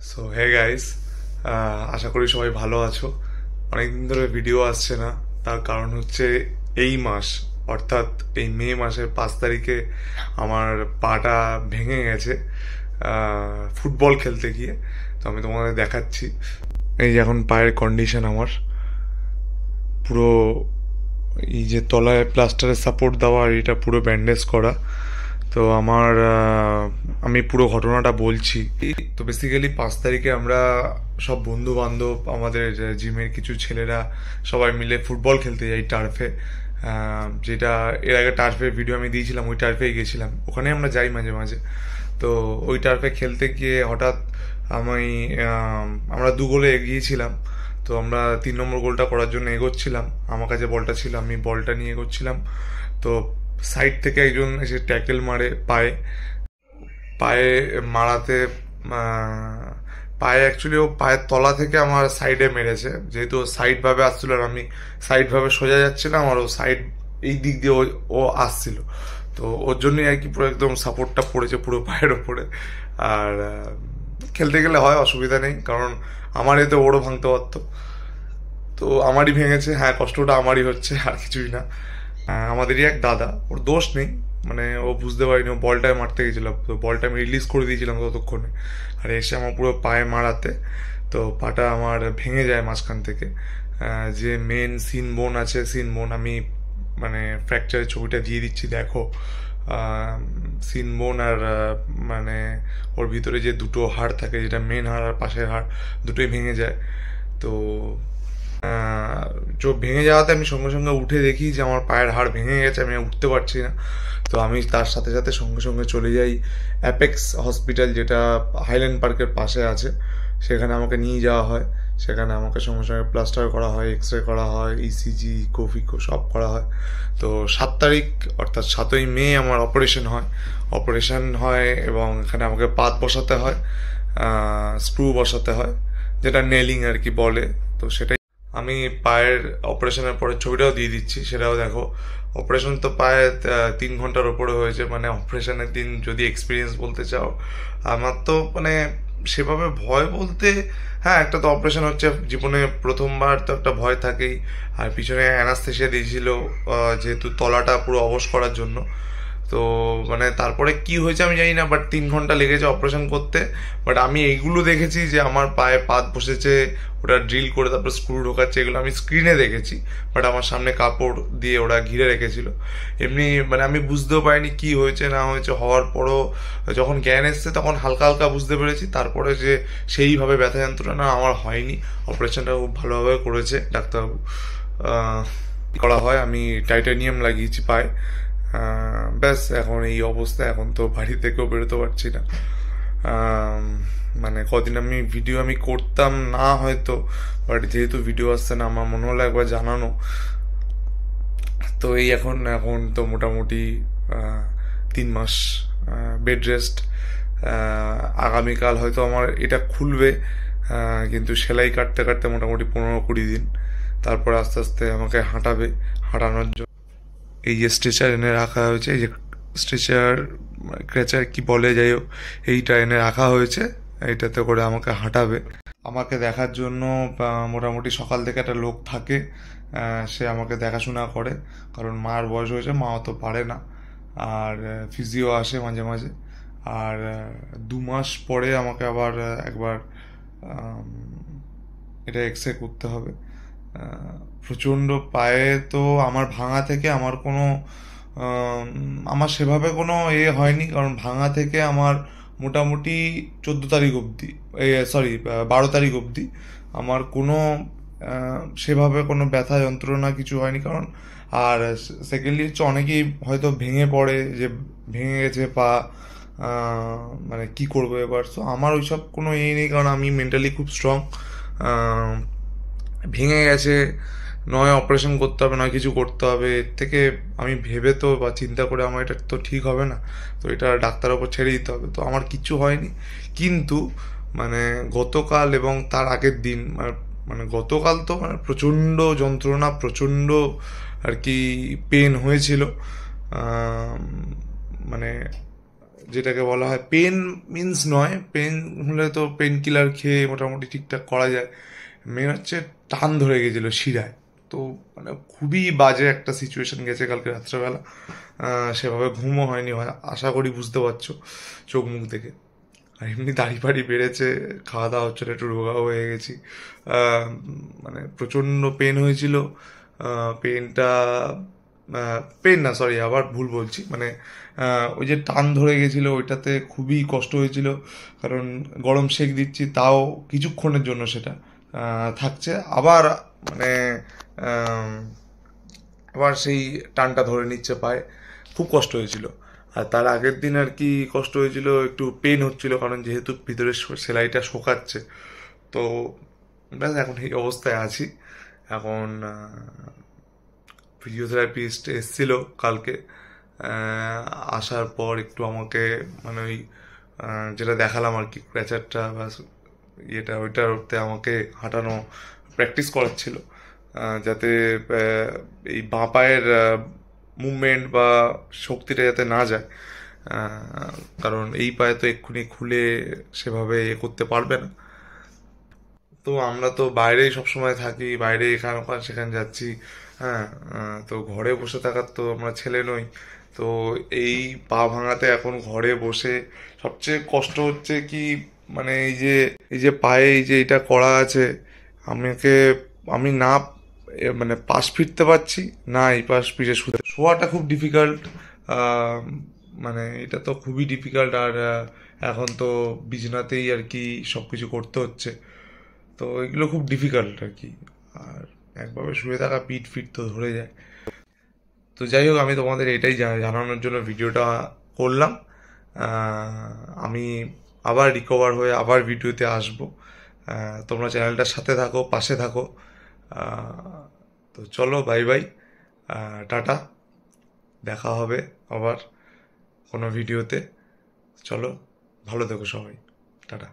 So hey guys, আশা করি সবাই ভালো আছো। অনেকদিন ধরে ভিডিও আসছে না, তার কারণ হচ্ছে এই মাস অর্থাৎ এই মে মাসের 5 তারিখে আমার পাটা ভেঙে গেছে ফুটবল খেলতে গিয়ে। তো আমি তোমাদের দেখাচ্ছি, এই যে এখন পায়ের কন্ডিশন আমার পুরো, এই যে তলায় প্লাস্টারের সাপোর্ট দেওয়া আর এটা পুরো ব্যান্ডেজ করা। তো আমি পুরো ঘটনাটা বলছি। তো বেসিক্যালি 5 তারিখে আমরা সব বন্ধু বান্ধব, আমাদের জিমের কিছু ছেলেরা সবাই মিলে ফুটবল খেলতে যাই টার্ফে। যেটা এর আগে টার্ফের ভিডিও আমি দিয়েছিলাম, ওই টার্ফেই গেছিলাম, ওখানে আমরা যাই মাঝে মাঝে। তো ওই টার্ফে খেলতে গিয়ে হঠাৎ আমি আমরা 2 গোলে এগিয়েছিলাম। তো আমরা 3 নম্বর গোলটা করার জন্য এগোচ্ছিলাম, আমার কাছে বলটা ছিল, আমি বলটা নিয়ে এগোচ্ছিলাম। তো সাইড থেকে একজন এসে ট্যাকেল মারে পায়ে। পায়ে মারাতে পায়ে অ্যাকচুয়ালি ও পায়ের তলা থেকে আমার সাইডে মেরেছে, যেহেতু সাইড ভাবে আসছিল আর আমি সাইড ভাবে সোজা যাচ্ছিলাম, আর ও সাইড এই দিক দিয়ে ও আসছিল। তো ওর জন্যই আর কি পুরো একদম সাপোর্টটা পড়েছে পুরো পায়ের ওপরে। আর খেলতে গেলে হয়, অসুবিধা নেই, কারণ আমার এতে ওরও ভাঙতে পারতো। তো আমারই ভেঙেছে, হ্যাঁ, কষ্টটা আমারই হচ্ছে, আর কিছুই না। আমাদেরই এক দাদা, ওর দোষ নেই, মানে ও বুঝতে পারিনি, ও বলটায় মারতে গেছিল, তো বলটা আমি রিলিজ করে দিয়েছিলাম ততক্ষণে, আর এসে আমার পুরো পায়ে মারাতে তো পাটা আমার ভেঙে যায় মাঝখান থেকে। যে মেন সিন বোন আছে, সিন বোন আমি মানে ফ্র্যাকচারের ছবিটা দিয়ে দিচ্ছি, দেখো। সিন বোন আর মানে ওর ভিতরে যে দুটো হাড় থাকে, যেটা মেন হাড় আর পাশের হাড়, দুটোই ভেঙে যায়। তো চোখ ভেঙে যাওয়াতে আমি সঙ্গে সঙ্গে উঠে দেখি যে আমার পায়ের হাড় ভেঙে গেছে, আমি উঠতে পারছি না। তো আমি তার সাথে সাথে সঙ্গে সঙ্গে চলে যাই অ্যাপেক্স হসপিটাল, যেটা হাইল্যান্ড পার্কের পাশে আছে। সেখানে আমাকে নিয়ে যাওয়া হয়, সেখানে আমাকে সঙ্গে সঙ্গে প্লাস্টার করা হয়, এক্স রে করা হয়, ইসিজি, ইকো সব করা হয়। তো 7 তারিখ অর্থাৎ 7ই মে আমার অপারেশন হয় এবং এখানে আমাকে পাত বসাতে হয়, স্ক্রু বসাতে হয়, যেটা নেলিং আর কি বলে। তো সেটাই আমি পায়ের অপারেশনের পরের ছবিটাও দিয়ে দিচ্ছি, সেটাও দেখো। অপারেশন তো প্রায় 3 ঘন্টার ওপরে হয়েছে, মানে অপারেশনের দিন যদি এক্সপিরিয়েন্স বলতে চাও, আমার তো মানে সেভাবে ভয় বলতে, হ্যাঁ, একটা তো অপারেশন হচ্ছে জীবনে প্রথমবার, তো একটা ভয় থাকেই। আর পিছনে অ্যানাস্থেসিয়া দিয়েছিল, যেহেতু তলাটা পুরো অবশ করার জন্য। তো মানে তারপরে কি হয়েছে আমি জানি না, বাট 3 ঘন্টা লেগেছে অপারেশন করতে। বাট আমি এইগুলো দেখেছি যে আমার পায়ে পাত বসেছে, ওটা ড্রিল করে তারপর স্ক্রু ঢোকাচ্ছে, এগুলো আমি স্ক্রিনে দেখেছি। বাট আমার সামনে কাপড় দিয়ে ওরা ঘিরে রেখেছিল। এমনি মানে আমি বুঝতেও পারিনি কি হয়েছে না হয়েছে, হওয়ার পরও যখন জ্ঞান এসছে তখন হালকা হালকা বুঝতে পেরেছি। তারপরে যে সেইভাবে ব্যথা যন্ত্রণা আমার হয়নি। অপারেশনটা খুব ভালোভাবে করেছে ডাক্তারবাবু। করা হয়, আমি টাইটানিয়াম লাগিয়েছি পায়ে। ব্যাস, এখন এই অবস্থা, এখন তো বাড়ি থেকেও বেরোতে পারছি না। মানে কদিন আমি ভিডিও আমি করতাম না হয়তো, বাট যেহেতু ভিডিও আসছে না, আমার মনে হলো একবার জানানো। তো এই এখন এখন তো মোটামুটি 3 মাস বেড রেস্ট। আগামীকাল হয়তো আমার এটা খুলবে, কিন্তু সেলাই কাটতে কাটতে মোটামুটি 15-20 দিন, তারপরে আস্তে আস্তে আমাকে হাঁটানোর জন্য এই যে স্ট্রেচার এনে রাখা হয়েছে, এই যে স্ট্রেচার ক্রেচার কি বলে, যাই হোক, এইটা এনে রাখা হয়েছে, এইটাতে করে আমাকে হাঁটাবে। আমাকে দেখার জন্য মোটামুটি সকাল থেকে একটা লোক থাকে, সে আমাকে দেখাশোনা করে, কারণ মার বয়স হয়েছে, মা অত পারে না। আর ফিজিও আসে মাঝে মাঝে। আর 2 মাস পরে আমাকে আবার একবার এটা এক্সরে করতে হবে। প্রচণ্ড পায়ে তো আমার ভাঙা থেকে আমার কোনো আমার সেভাবে কোনো হয়নি, কারণ ভাঙা থেকে আমার মোটামুটি 14 তারিখ অবধি, সরি 12 তারিখ অবধি আমার কোনো সেভাবে কোনো ব্যথা যন্ত্রণা কিছু হয়নি। কারণ আর সেকেন্ডলি হচ্ছে অনেকেই হয়তো ভেঙে পড়ে যে ভেঙে গেছে পা, মানে কি করবো এবার। তো আমার ওইসব কোনো নেই, কারণ আমি মেন্টালি খুব স্ট্রং। ভেঙে গেছে, নয় অপারেশন করতে হবে, নয় কিছু করতে হবে, এর থেকে আমি ভেবে তো বা চিন্তা করে আমার এটা তো ঠিক হবে না। তো এটা ডাক্তারের ওপর ছেড়ে দিতে হবে। তো আমার কিচ্ছু হয়নি, কিন্তু মানে গতকাল এবং তার আগের দিন, মানে গতকাল তো মানে প্রচণ্ড যন্ত্রণা, প্রচণ্ড আর কি পেন হয়েছিল। মানে যেটাকে বলা হয় পেন মিন্স নয়, পেন হলে তো পেন কিলার খেয়ে মোটামুটি ঠিকঠাক করা যায়। মেন হচ্ছে টান ধরে গেছিলো শিরায়। তো মানে খুবই বাজে একটা সিচুয়েশন গেছে কালকে রাত্রেবেলা। সেভাবে ঘুমও হয়নি, আশা করি বুঝতে পারছো চোখ মুখ দেখে। আর এমনি দাড়ি ফাড়ি বেড়েছে, খাওয়া দাওয়া হচ্ছিল, একটু রোগাও হয়ে গেছি। মানে প্রচণ্ড পেন হয়েছিল। পেনটা পেন না, সরি, আবার ভুল বলছি, মানে ওই যে টান ধরে গেছিলো ওইটাতে খুবই কষ্ট হয়েছিল। কারণ গরম সেঁক দিচ্ছি তাও কিছুক্ষণের জন্য সেটা থাকছে, আবার মানে আম, আবার সেই টানটা ধরে নিচ্ছে পায়ে। খুব কষ্ট হয়েছিল। আর তার আগের দিন আর কি কষ্ট হয়েছিল, একটু পেন হচ্ছিল, কারণ যেহেতু ভিতরে সেলাইটা শোকাচ্ছে। তো ব্যাস এখন এই অবস্থায় আছি। এখন ফিজিওথেরাপিস্ট এসেছিল কালকে। আসার পর একটু আমাকে মানে ওই যেটা দেখালাম আর কি, ক্র্যাচারটা বা ইয়েটা ওইটাতে আমাকে হাঁটানো প্র্যাকটিস করাচ্ছিল, যাতে এই বাঁ পায়ের মুভমেন্ট বা শক্তিটা যাতে না যায়। কারণ এই পায়ে তো এক্ষুনি খুলে সেভাবে এ করতে পারবে না। তো আমরা তো বাইরেই সবসময় থাকি, বাইরে এখান ওখান সেখানে যাচ্ছি। হ্যাঁ, তো ঘরে বসে থাকার তো আমরা ছেলে নই। তো এই পা ভাঙাতে এখন ঘরে বসে সবচেয়ে কষ্ট হচ্ছে কি, মানে এই যে পায়ে এই যে এটা করা আছে, আমাকে আমি না মানে পাশ ফিরতে পারছি না, এই পাশ ফিরে শোয়াটা খুব ডিফিকাল্ট। মানে এটা তো খুবই ডিফিকাল্ট। আর এখন তো বিছানাতেই আর কি সব কিছু করতে হচ্ছে। তো এগুলো খুব ডিফিকাল্ট আর কি। আর একভাবে শুয়ে থাকা পিঠ ফিট তো ধরে যায়। তো যাই হোক, আমি তোমাদের এটাই জানানোর জন্য ভিডিওটা করলাম। আমি আবার রিকভার হয়ে আবার ভিডিওতে আসবো। তোমরা চ্যানেলটার সাথে থাকো, পাশে থাকো। তো চলো, বাই বাই, টাটা। দেখা হবে আবার কোনো ভিডিওতে। চলো, ভালো থেকো সবাই, টাটা।